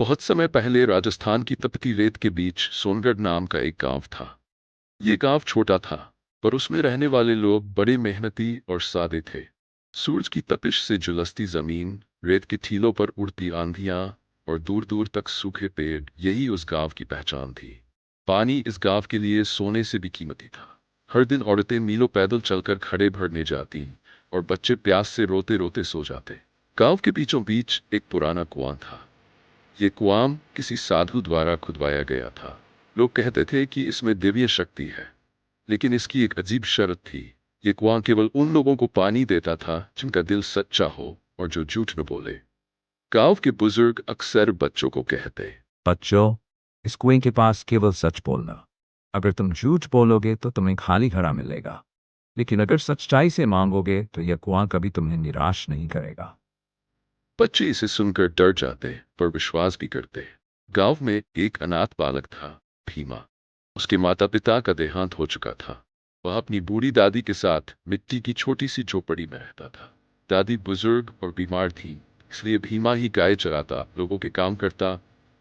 बहुत समय पहले राजस्थान की तपती रेत के बीच सोनगढ़ नाम का एक गांव था। ये गांव छोटा था, पर उसमें रहने वाले लोग बड़े मेहनती और सादे थे। सूरज की तपिश से झुलसती जमीन, रेत के टीलों पर उड़ती आंधियां और दूर दूर तक सूखे पेड़, यही उस गांव की पहचान थी। पानी इस गांव के लिए सोने से भी कीमती था। हर दिन औरतें मीलों पैदल चलकर खड़े भरने जाती और बच्चे प्यास से रोते रोते सो जाते। गांव के बीचों बीच एक पुराना कुआं था। ये कुआं किसी साधु द्वारा खुदवाया गया था। लोग कहते थे कि इसमें दिव्य शक्ति है, लेकिन इसकी एक अजीब शर्त थी। ये कुआं केवल उन लोगों को पानी देता था जिनका दिल सच्चा हो और जो झूठ न बोले। गांव के बुजुर्ग अक्सर बच्चों को कहते, बच्चों, इस कुएं के पास केवल सच बोलना। अगर तुम झूठ बोलोगे तो तुम्हें खाली घड़ा मिलेगा, लेकिन अगर सच्चाई से मांगोगे तो यह कुआं कभी तुम्हें निराश नहीं करेगा। बच्चे इसे सुनकर डर जाते पर विश्वास भी करते। गांव में एक अनाथ बालक था, भीमा। उसके माता पिता का देहांत हो चुका था। वह अपनी बूढ़ी दादी के साथ मिट्टी की छोटी सी झोपड़ी में रहता था। दादी बुजुर्ग और बीमार थी, इसलिए भीमा ही गाय चराता, लोगों के काम करता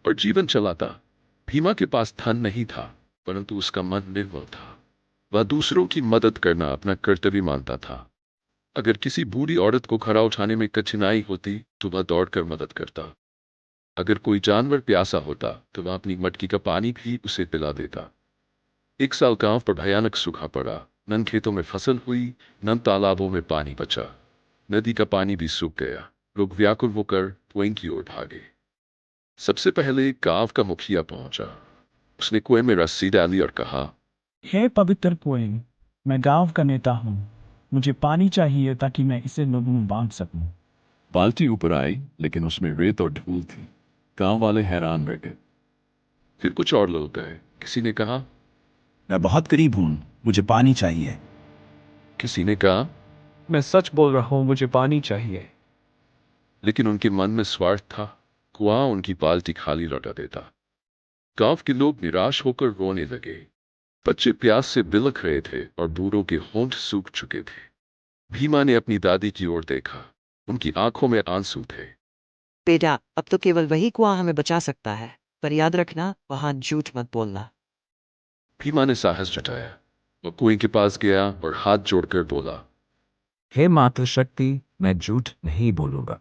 और जीवन चलाता। भीमा के पास धन नहीं था, परंतु उसका मन निर्मल था। वह दूसरों की मदद करना अपना कर्तव्य मानता था। अगर किसी बूढ़ी औरत को खड़ा उठाने में कठिनाई होती तो वह दौड़कर मदद करता। अगर कोई जानवर प्यासा होता तो वह अपनी मटकी का पानी भी उसे पिला देता। एक साल गांव पर भयानक सूखा पड़ा। न खेतों में फसल हुई, न तालाबों में पानी बचा। नदी का पानी भी सूख गया। लोग व्याकुल होकर कुएं की ओर भागे। सबसे पहले गांव का मुखिया पहुंचा। उसने कुएं में रस्सी डाली और कहा, हे पवित्र कुएं, मैं गांव का नेता हूँ। मुझे पानी चाहिए ताकि मैं इसे लोगों में बांट सकूं। बाल्टी ऊपर आई, लेकिन उसमें रेत और धूल थी। गांव वाले हैरान रह गए। फिर कुछ और लोग गए। किसी ने कहा, मैं बहुत गरीब हूँ, मुझे पानी चाहिए। किसी ने कहा, मैं सच बोल रहा हूँ, मुझे पानी चाहिए। लेकिन उनके मन में स्वार्थ था। कुआं उनकी बाल्टी खाली लौटा देता। गांव के लोग निराश होकर रोने लगे। बच्चे प्यास से बिलख रहे थे और बूढ़ों के होंठ सूख चुके थे। भीमा ने अपनी दादी की ओर देखा। उनकी आंखों में आंसू थे। बेटा, अब तो केवल वही कुआं हमें बचा सकता है, पर याद रखना, वहां झूठ मत बोलना। भीमा ने साहस जुटाया। वह कुएं के पास गया और हाथ जोड़कर बोला, हे मातृशक्ति, मैं झूठ नहीं बोलूंगा।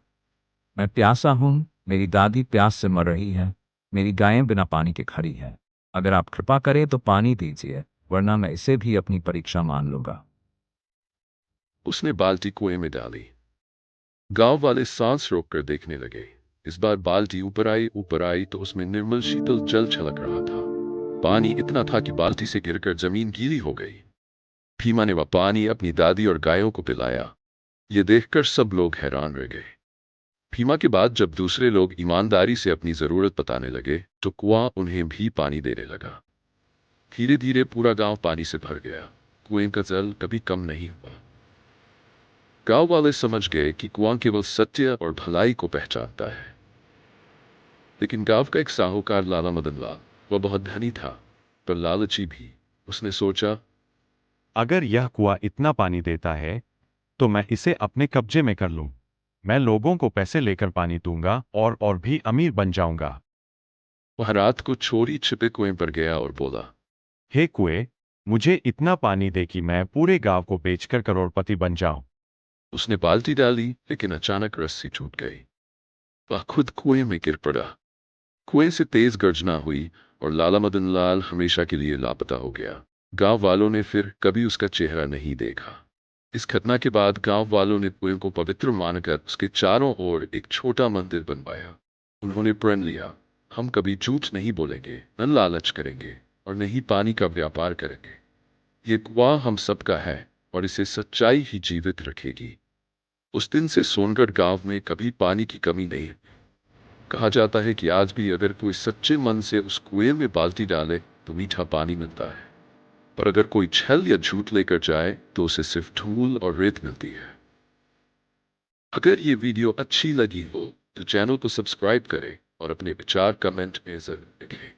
मैं प्यासा हूँ, मेरी दादी प्यास से मर रही है, मेरी गायें बिना पानी के खड़ी हैं। अगर आप कृपा करें तो पानी दीजिए, वरना मैं इसे भी अपनी परीक्षा मान लूंगा। उसने बाल्टी कुएं में डाली। गांव वाले सांस रोककर देखने लगे। इस बार बाल्टी ऊपर आई तो उसमें निर्मल शीतल जल छलक रहा था। पानी इतना था कि बाल्टी से गिरकर जमीन गीली हो गई। भीमा ने वह पानी अपनी दादी और गायों को पिलाया। ये देखकर सब लोग हैरान रह गए। भीमा के बाद जब दूसरे लोग ईमानदारी से अपनी जरूरत बताने लगे तो कुआं उन्हें भी पानी देने लगा। धीरे धीरे पूरा गांव पानी से भर गया। कुएं का जल कभी कम नहीं हुआ। गांव वाले समझ गए कि कुआं केवल सत्य और भलाई को पहचानता है। लेकिन गांव का एक साहूकार लाला मदन लाल, वह बहुत धनी था, पर लालची भी। उसने सोचा, अगर यह कुआं इतना पानी देता है तो मैं इसे अपने कब्जे में कर लूं। मैं लोगों को पैसे लेकर पानी दूंगा और भी अमीर बन जाऊंगा। वह रात को चोरी छिपे कुएं पर गया और बोला, हे कुएं, मुझे इतना पानी दे कि मैं पूरे गांव को बेचकर करोड़पति बन जाऊं। उसने बाल्टी डाली, लेकिन अचानक रस्सी छूट गई। वह खुद कुएं में गिर पड़ा। कुएं से तेज गर्जना हुई और लाला मदन लाल हमेशा के लिए लापता हो गया। गांव वालों ने फिर कभी उसका चेहरा नहीं देखा। इस घटना के बाद गांव वालों ने कुएं को पवित्र मानकर उसके चारों ओर एक छोटा मंदिर बनवाया। उन्होंने प्रण लिया, हम कभी झूठ नहीं बोलेंगे, न लालच करेंगे और न ही पानी का व्यापार करेंगे। ये कुआं हम सबका है और इसे सच्चाई ही जीवित रखेगी। उस दिन से सोनगढ़ गांव में कभी पानी की कमी नहीं। कहा जाता है कि आज भी अगर कोई सच्चे मन से उस कुएं में बाल्टी डाले तो मीठा पानी मिलता है, पर अगर कोई छल या झूठ लेकर जाए तो उसे सिर्फ धूल और रेत मिलती है। अगर ये वीडियो अच्छी लगी हो तो चैनल को सब्सक्राइब करें और अपने विचार कमेंट में जरूर लिखें।